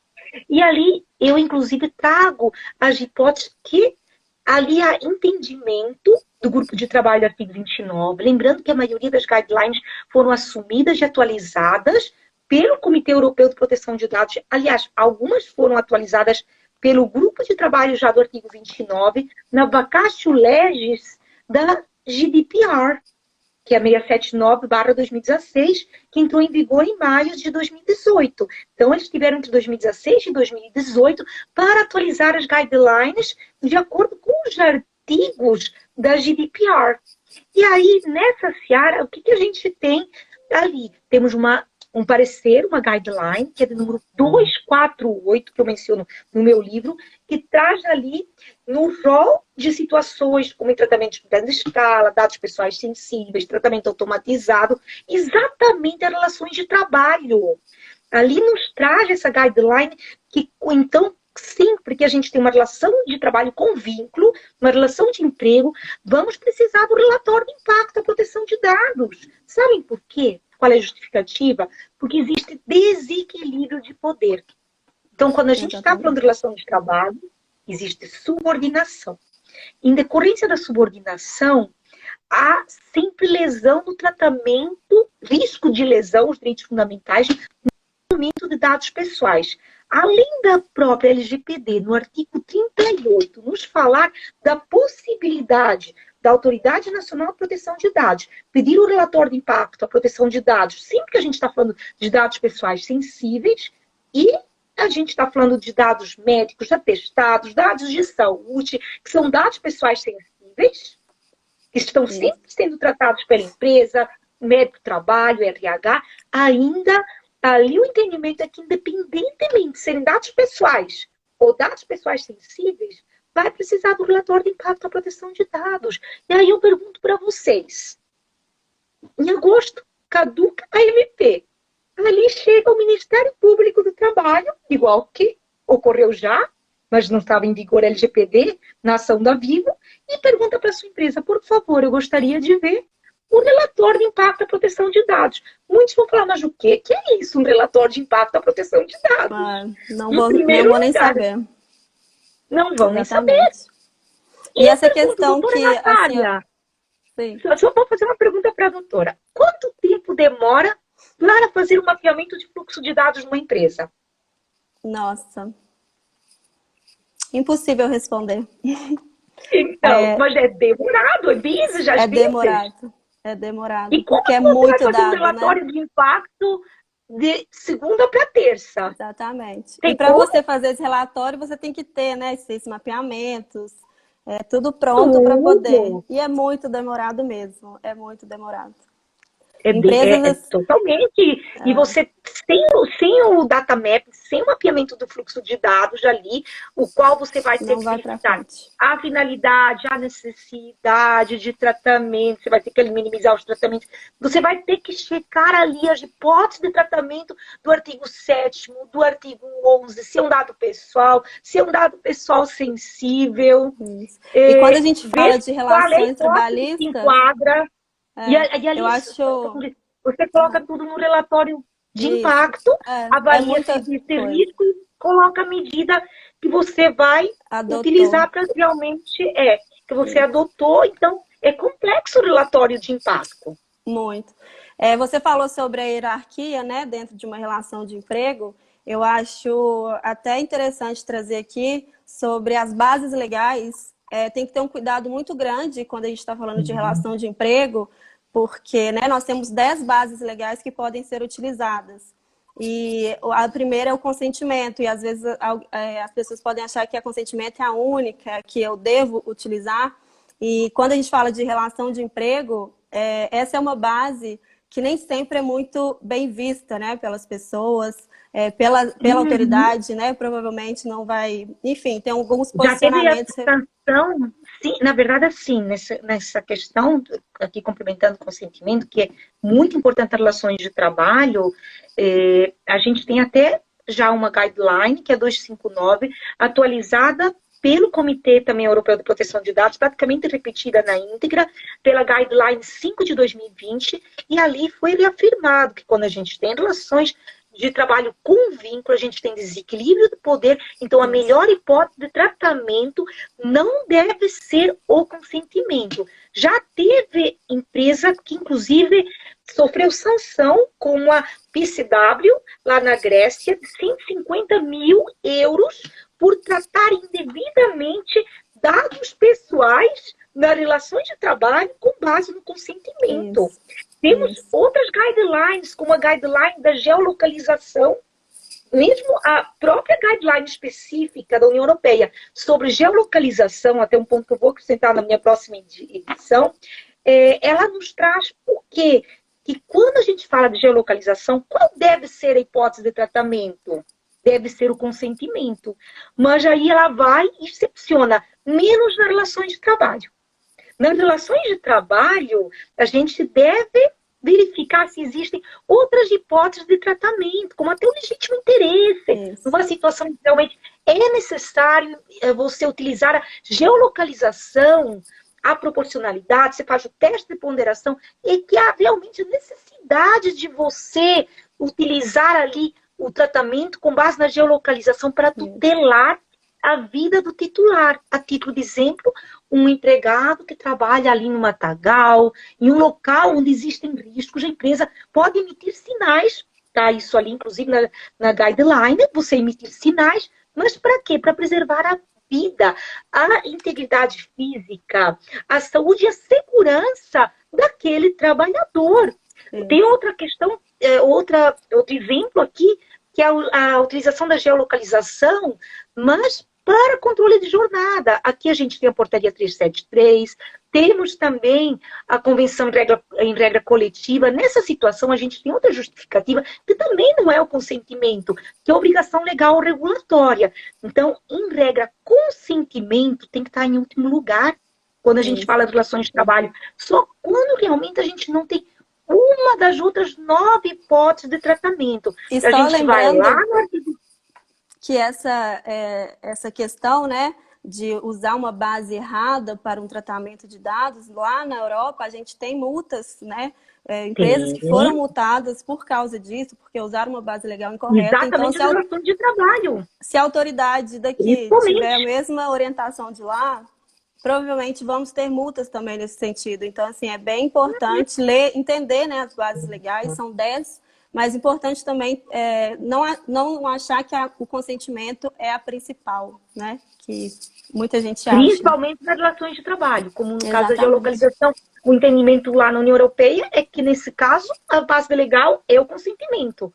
E ali, eu, inclusive, trago as hipóteses que ali há entendimento do grupo de trabalho do artigo 29, lembrando que a maioria das guidelines foram assumidas e atualizadas pelo Comitê Europeu de Proteção de Dados. Aliás, algumas foram atualizadas pelo grupo de trabalho já do artigo 29, na vacatio legis da GDPR, que é 679/2016, que entrou em vigor em maio de 2018. Então, eles tiveram entre 2016 e 2018 para atualizar as guidelines de acordo com os artigos da GDPR. E aí, nessa seara, o que a gente tem ali? Temos um parecer, uma guideline, que é de número 248, que eu menciono no meu livro, que traz ali no rol de situações como tratamento de grande escala, dados pessoais sensíveis, tratamento automatizado, exatamente as relações de trabalho. Ali nos traz essa guideline que, então, sempre que a gente tem uma relação de trabalho com vínculo, uma relação de emprego, vamos precisar do relatório de impacto à proteção de dados. Sabem por quê? Qual é a justificativa? Porque existe desequilíbrio de poder. Então, quando a gente está falando de relação de trabalho, existe subordinação. Em decorrência da subordinação, há sempre lesão no tratamento, risco de lesão aos direitos fundamentais no tratamento de dados pessoais. Além da própria LGPD, no artigo 38, nos falar da possibilidade da Autoridade Nacional de Proteção de Dados pedir o relatório de impacto à proteção de dados, sempre que a gente está falando de dados pessoais sensíveis, e a gente está falando de dados médicos, atestados, dados de saúde, que são dados pessoais sensíveis, que estão sempre sendo tratados pela empresa, médico, trabalho, RH, ainda ali o entendimento é que, independentemente de serem dados pessoais ou dados pessoais sensíveis, vai precisar do relatório de impacto à proteção de dados. E aí eu pergunto para vocês, em agosto, caduca a MP. Ali chega o Ministério Público do Trabalho, igual que ocorreu já, mas não estava em vigor LGPD, na ação da Vivo, e pergunta para a sua empresa, por favor, eu gostaria de ver o relatório de impacto à proteção de dados. Muitos vão falar, mas o quê? Que é isso, um relatório de impacto à proteção de dados? Não Em vou nem lugar, saber. não vão nem saber. Exatamente. E E eu essa pergunto, questão doutora que, assim, Natália, sim. só vou fazer uma pergunta para a doutora. Quanto tempo demora para fazer um mapeamento de fluxo de dados numa empresa? Nossa, impossível responder. Então, mas é demorado, é vezes, às É vezes. demorado, é demorado, E como porque é que você vai muito fazer um dado, né? relatório de impacto de segunda para terça? Exatamente. Tem E para como? você fazer esse relatório, você tem que ter, né, esses mapeamentos, tudo pronto para poder. Tudo. E é muito demorado mesmo, é muito demorado. É Empresas, totalmente. E você, sem o data map, sem o mapeamento do fluxo de dados ali, o qual você vai ter não que vai para verificar frente. a finalidade, a necessidade de tratamento, você vai ter que minimizar os tratamentos, você vai ter que checar ali as hipóteses de tratamento do artigo 7º, do artigo 11º, se é um dado pessoal, se é um dado pessoal sensível, Isso. E quando a gente fala ver de qual é a relações hipótese que se trabalhistas, enquadra. E eu ali, acho. você coloca tudo no relatório de Isso. impacto, É avalia se muita existe coisa. risco e coloca a medida que você vai Adotou. utilizar para realmente que você adotou. Então, é complexo o relatório de impacto. Muito. Você falou sobre a hierarquia, né, dentro de uma relação de emprego. Eu acho até interessante trazer aqui sobre as bases legais. Tem que ter um cuidado muito grande quando a gente está falando de relação de emprego, porque, né, nós temos 10 bases legais que podem ser utilizadas. E a primeira é o consentimento, e às vezes as pessoas podem achar que a consentimento é a única que eu devo utilizar. E quando a gente fala de relação de emprego, essa é uma base que nem sempre é muito bem vista, né, pelas pessoas, pela autoridade, né, provavelmente não vai, enfim, tem alguns Já teve a posicionamentos. sanção, sim, na verdade, sim, nessa questão, aqui complementando o consentimento, que é muito importante as relações de trabalho, a gente tem até já uma guideline, que é 259, atualizada pelo Comitê também Europeu de Proteção de Dados, praticamente repetida na íntegra, pela Guideline 5 de 2020, e ali foi reafirmado que quando a gente tem relações de trabalho com vínculo, a gente tem desequilíbrio do poder, então a melhor hipótese de tratamento não deve ser o consentimento. Já teve empresa que, inclusive, sofreu sanção, como a PCW, lá na Grécia, de 150 mil euros por tratar indevidamente dados pessoais nas relações de trabalho com base no consentimento. Temos outras guidelines, como a guideline da geolocalização, mesmo a própria guideline específica da União Europeia sobre geolocalização, até um ponto que eu vou acrescentar na minha próxima edição, ela nos traz o quê? Que quando a gente fala de geolocalização, qual deve ser a hipótese de tratamento? Deve ser o consentimento. Mas aí ela vai e excepciona, menos nas relações de trabalho. Nas relações de trabalho, a gente deve verificar se existem outras hipóteses de tratamento, como até o legítimo interesse. Numa situação que realmente é necessário você utilizar a geolocalização, a proporcionalidade, você faz o teste de ponderação, e que há realmente necessidade de você utilizar ali o tratamento com base na geolocalização para tutelar a vida do titular. A título de exemplo, um empregado que trabalha ali no matagal, em um local onde existem riscos, a empresa pode emitir sinais, tá? Isso ali, inclusive, na guideline, você emitir sinais, mas para quê? Para preservar a vida, a integridade física, a saúde e a segurança daquele trabalhador. Tem outra questão, outro exemplo aqui, que é a utilização da geolocalização, mas para controle de jornada. Aqui a gente tem a portaria 373, temos também a convenção em regra coletiva. Nessa situação, a gente tem outra justificativa, que também não é o consentimento, que é a obrigação legal regulatória. Então, em regra, consentimento tem que estar em último lugar quando a gente fala de relações de trabalho. Só quando realmente a gente não tem uma das outras 9 hipóteses de tratamento. E a gente vai lá no artigo que essa questão, né, de usar uma base errada para um tratamento de dados, lá na Europa a gente tem multas, né? Empresas que foram multadas por causa disso, porque usaram uma base legal incorreta. Exatamente, então, a relação de trabalho. Se a autoridade daqui tiver a mesma orientação de lá, provavelmente vamos ter multas também nesse sentido. Então, assim, é bem importante entender, né, as bases legais, são 10, mas importante também não achar que o consentimento é a principal, né? Que muita gente acha. Principalmente nas relações de trabalho, como no caso da geolocalização. O entendimento lá na União Europeia é que, nesse caso, a base legal é o consentimento.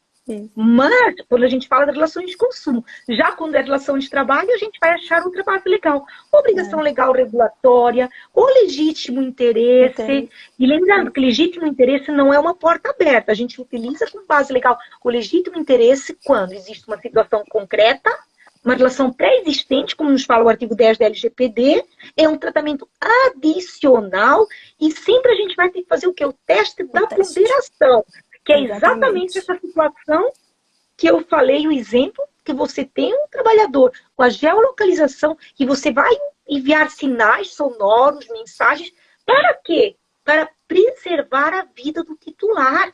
Mas, quando a gente fala de relações de consumo, já quando é relação de trabalho, a gente vai achar outra base legal. Obrigação legal regulatória, ou legítimo interesse. E lembrando que legítimo interesse não é uma porta aberta. A gente utiliza como base legal o legítimo interesse quando existe uma situação concreta, uma relação pré-existente, como nos fala o artigo 10 da LGPD, é um tratamento adicional e sempre a gente vai ter que fazer o quê? O teste da ponderação. Que é exatamente essa situação que eu falei, o exemplo, que você tem um trabalhador com a geolocalização e você vai enviar sinais sonoros, mensagens, para quê? Para preservar a vida do titular.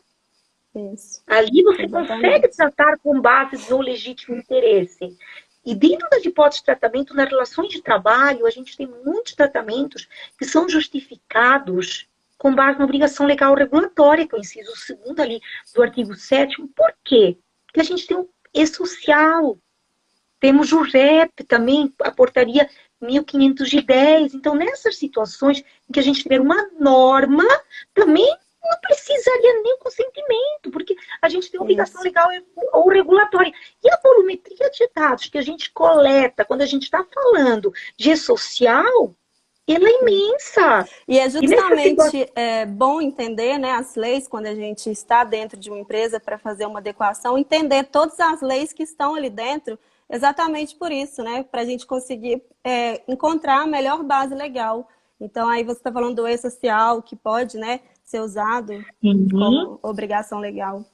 Isso. Ali você consegue tratar com base no legítimo interesse. E dentro das hipóteses de tratamento, nas relações de trabalho, a gente tem muitos tratamentos que são justificados com base na obrigação legal regulatória, que é o inciso 2º ali do artigo 7º. Por quê? Porque a gente tem um E-Social, temos o REP também, a portaria 1510. Então, nessas situações em que a gente tiver uma norma, também não precisaria nem o consentimento, porque a gente tem obrigação legal ou regulatória. E a volumetria de dados que a gente coleta quando a gente está falando de E-Social, ela é imensa. E é justamente bom entender, né, as leis, quando a gente está dentro de uma empresa para fazer uma adequação, entender todas as leis que estão ali dentro, exatamente por isso, né, para a gente conseguir encontrar a melhor base legal. Então, aí você está falando do E-Social, que pode, né, ser usado como obrigação legal.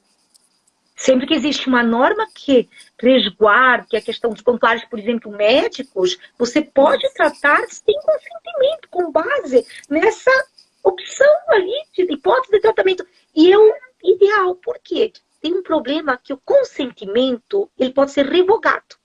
Sempre que existe uma norma que resguarde a questão dos prontuários, por exemplo, médicos, você pode tratar sem consentimento, com base nessa opção ali de hipótese de tratamento. E é o ideal, por quê? Tem um problema que o consentimento ele pode ser revogado.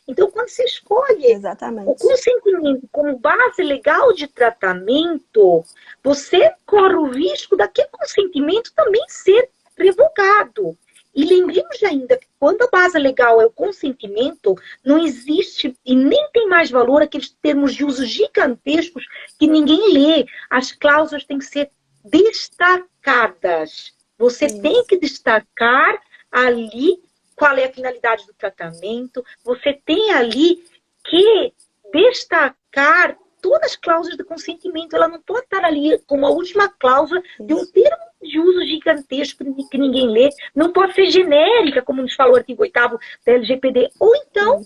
Então, quando você escolhe o consentimento como base legal de tratamento, você corre o risco daquele consentimento também ser revogado. E lembremos ainda que quando a base legal é o consentimento, não existe e nem tem mais valor aqueles termos de uso gigantescos que ninguém lê. As cláusulas têm que ser destacadas. Você tem que destacar ali qual é a finalidade do tratamento. Você tem ali que destacar todas as cláusulas de consentimento. Ela não pode estar ali como a última cláusula de um termo de uso gigantesco que ninguém lê. Não pode ser genérica, como nos falou o artigo 8º da LGPD. Ou então,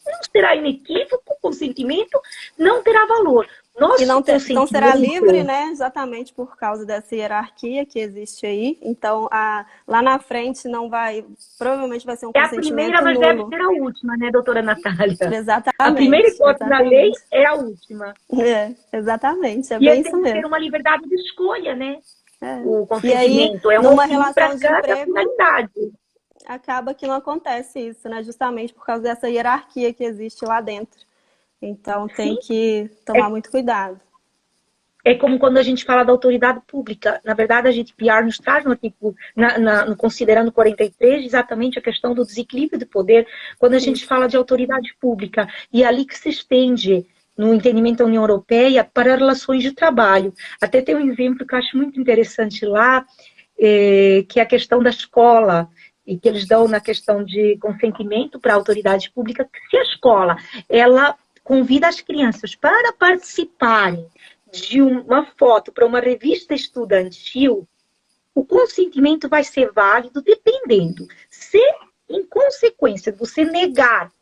não será inequívoco, o consentimento não terá valor. E não será livre, né? Exatamente por causa dessa hierarquia que existe aí. Então, lá na frente não vai... Provavelmente vai ser um consentimento nulo. É a primeira, mas deve ser a última, né, doutora Natália? Exatamente. A primeira hipótese da lei é a última. Exatamente, é e bem tem isso mesmo. que ter uma liberdade de escolha, né? O E consentimento aí, é numa relação de emprego, finalidade. Acaba que não acontece isso, né? Justamente por causa dessa hierarquia que existe lá dentro. Então, tem que tomar muito cuidado. É como quando a gente fala da autoridade pública. Na verdade, a GDPR nos traz no artigo, no considerando 43, exatamente a questão do desequilíbrio de poder, quando a gente fala de autoridade pública. E é ali que se estende, no entendimento da União Europeia, para relações de trabalho. Até tem um exemplo que eu acho muito interessante lá, que é a questão da escola, e que eles dão na questão de consentimento para a autoridade pública, que se a escola ela convida as crianças para participarem de uma foto para uma revista estudantil, o consentimento vai ser válido dependendo. Se, em consequência, você negar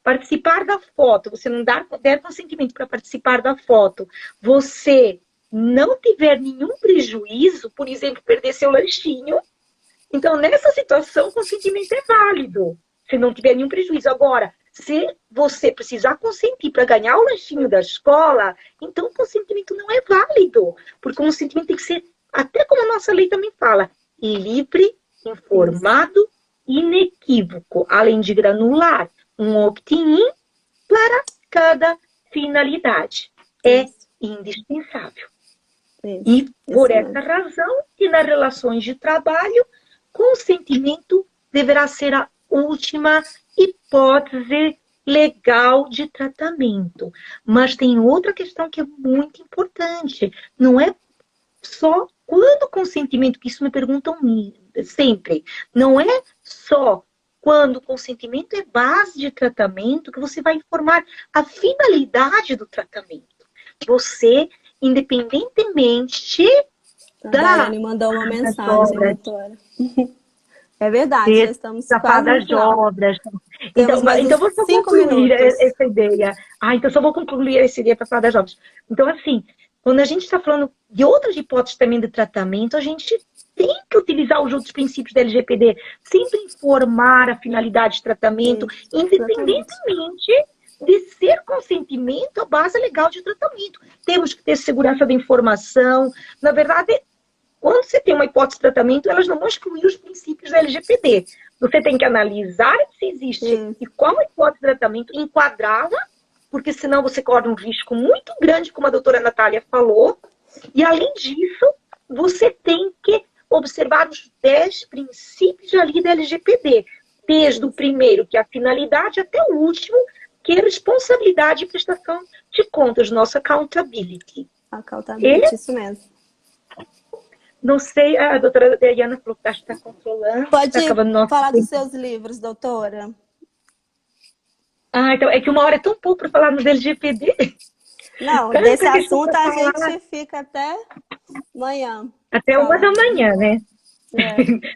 participar da foto, você não der consentimento para participar da foto, você não tiver nenhum prejuízo, por exemplo, perder seu lanchinho, então nessa situação o consentimento é válido, se não tiver nenhum prejuízo. Agora, se você precisar consentir para ganhar o lanchinho da escola, então o consentimento não é válido, porque o consentimento tem que ser, até como a nossa lei também fala, livre, informado, inequívoco, além de granular, um opt-in para cada finalidade. É indispensável. E por essa razão, que nas relações de trabalho, consentimento deverá ser a última hipótese legal de tratamento. Mas tem outra questão que é muito importante. Não é só quando o consentimento, que isso me perguntam sempre, não é só quando o consentimento é base de tratamento que você vai informar a finalidade do tratamento. Você, independentemente A da... Daiane mandou uma mensagem, doutora. É verdade, já estamos quase no das final. obras. Temos mais Então vou só 5 concluir minutos. essa ideia. Então só vou concluir essa ideia para falar das obras. Então, assim, quando a gente está falando de outras hipóteses também de tratamento, a gente tem que utilizar os outros princípios da LGPD, sempre informar a finalidade de tratamento, independentemente de ser consentimento a base legal de tratamento. Temos que ter segurança da informação. Na verdade, quando você tem uma hipótese de tratamento, elas não vão excluir os princípios da LGPD. Você tem que analisar se existe e qual a hipótese de tratamento, enquadrá-la, porque senão você corre um risco muito grande, como a doutora Natália falou. E, além disso, você tem que observar os 10 princípios ali da LGPD. Desde o primeiro, que é a finalidade, até o último, que é a responsabilidade e prestação de contas, nossa accountability. Accountability, isso mesmo. Não sei, a doutora Diana falou que está controlando. Pode falar dos seus livros, doutora. Então é que uma hora é tão pouco para falar no LGPD. Não, desse assunto a gente fica até amanhã. Até 1h da manhã, né?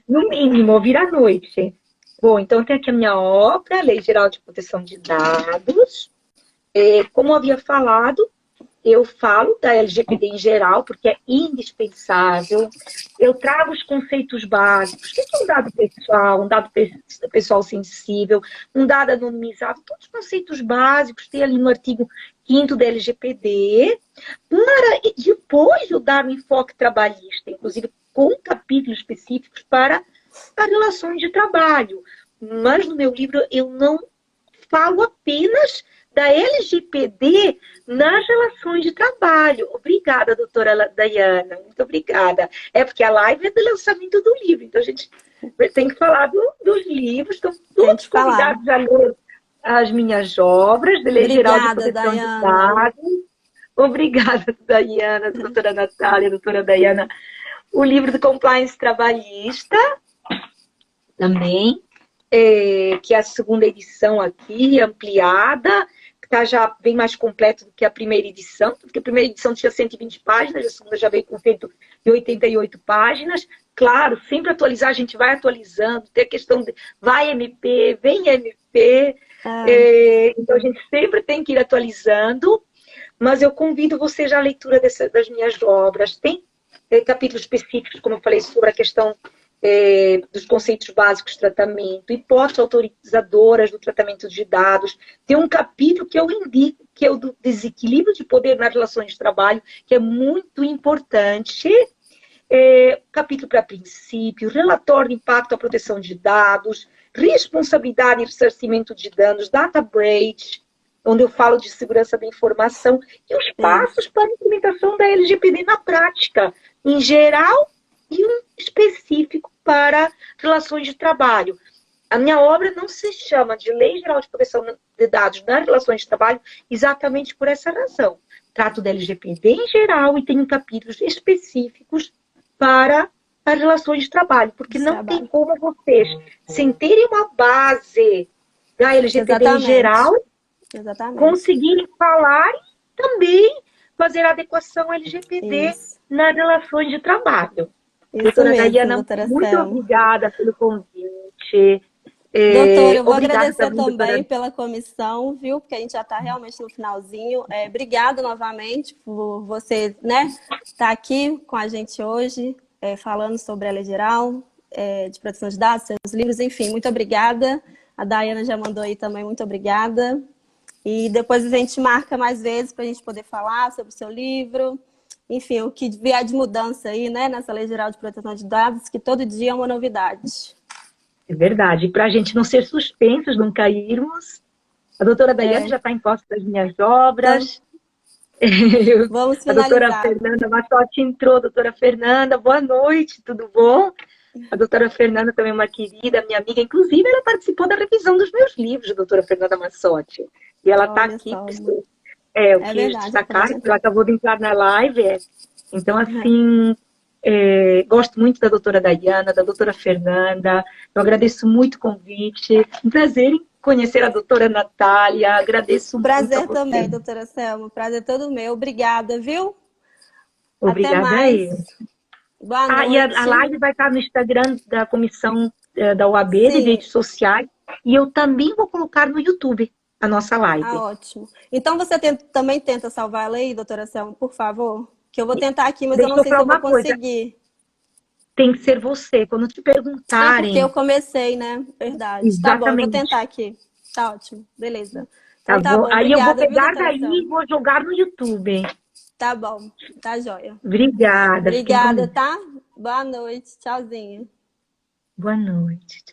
No mínimo, ouvir à noite. Bom, então tem aqui a minha obra, Lei Geral de Proteção de Dados. Como eu havia falado, eu falo da LGPD em geral, porque é indispensável. Eu trago os conceitos básicos. O que é um dado pessoal, um dado pessoal sensível, um dado anonimizado? Todos os conceitos básicos tem ali no artigo 5º da LGPD. Para depois eu dar um enfoque trabalhista, inclusive com capítulos específicos para as relações de trabalho. Mas no meu livro eu não falo apenas da LGPD nas relações de trabalho. Obrigada, doutora Daiana. Muito obrigada. É porque a live é do lançamento do livro, então a gente tem que falar dos livros. Estão todos convidados a ler as minhas obras de Lei Geral de Proteção de Dados. Obrigada, Daiana, doutora Natália, doutora Daiana. O livro do Compliance Trabalhista também, que é a segunda edição aqui, ampliada, que está já bem mais completo do que a primeira edição, porque a primeira edição tinha 120 páginas, a segunda já veio com feito de 88 páginas. Claro, sempre atualizar, a gente vai atualizando, tem a questão de vai MP, vem MP, então a gente sempre tem que ir atualizando, mas eu convido você já à leitura das minhas obras. Tem capítulos específicos, como eu falei, sobre a questão dos conceitos básicos de tratamento, hipóteses autorizadoras do tratamento de dados. Tem um capítulo que eu indico, que é o do desequilíbrio de poder nas relações de trabalho, que é muito importante. Capítulo para princípio, relatório de impacto à proteção de dados, responsabilidade e ressarcimento de danos, data breach, onde eu falo de segurança da informação, e os passos para a implementação da LGPD na prática, em geral, e um específico para relações de trabalho. A minha obra não se chama de Lei Geral de Proteção de Dados nas relações de trabalho exatamente por essa razão. Trato da LGPD em geral e tenho capítulos específicos para as relações de trabalho, porque não tem como vocês, sem terem uma base da LGPD em geral, conseguirem falar e também fazer a adequação LGPD Isso. nas relações de trabalho. Isso Doutora mesmo, Dayana, doutora muito Selma. obrigada pelo convite. Doutora, eu vou Obrigada agradecer também, também doutora. pela comissão, viu? Porque a gente já está realmente no finalzinho. Obrigada novamente por você, né, estar aqui com a gente hoje, falando sobre a Lei Geral, de proteção de dados, seus livros, enfim, muito obrigada. A Dayana já mandou aí também, muito obrigada. E depois a gente marca mais vezes para a gente poder falar sobre o seu livro. Enfim, o que vier de mudança aí, né, nessa Lei Geral de Proteção de Dados, que todo dia é uma novidade. É verdade. Para a gente não ser suspensos, não cairmos, a doutora Dayane É, já está em posse das minhas então, obras. vamos A doutora finalizar. Fernanda Massotti entrou. Doutora Fernanda, boa noite, tudo bom? A doutora Fernanda também é uma querida, minha amiga. Inclusive, ela participou da revisão dos meus livros, a doutora Fernanda Massotti. E ela está Olha aqui, só, eu é quis verdade, ela destacar, já que ela acabou de entrar na live. Então, assim, gosto muito da doutora Dayana, da doutora Fernanda. Eu agradeço muito o convite. Um prazer em conhecer a doutora Natália. Agradeço muito a prazer você. também, doutora Selma. Prazer todo meu. Obrigada, viu? Até Obrigada a mais. ele. Boa Ah, e a noite. live vai estar no Instagram da Comissão da OAB de Sim, Direitos Sociais. E eu também vou colocar no YouTube a nossa ah, live. ótimo. Então você também tenta salvar ela aí, doutora Selma, por favor? Que eu vou tentar aqui, mas eu não Deixa eu sei se falar eu vou uma coisa. conseguir. Tem que ser você. Quando te Ah, porque eu perguntarem comecei, né? Verdade. Tá bom, eu vou tentar exatamente, aqui. Tá ótimo. Beleza. tá Então tá bom? bom. Aí eu vou Obrigada, viu, pegar doutora daí Selma? e vou jogar no YouTube. Tá bom. Tá joia. Obrigada. Fiquem com Obrigada, Deus. tá? Boa noite. Tchauzinho. Boa noite.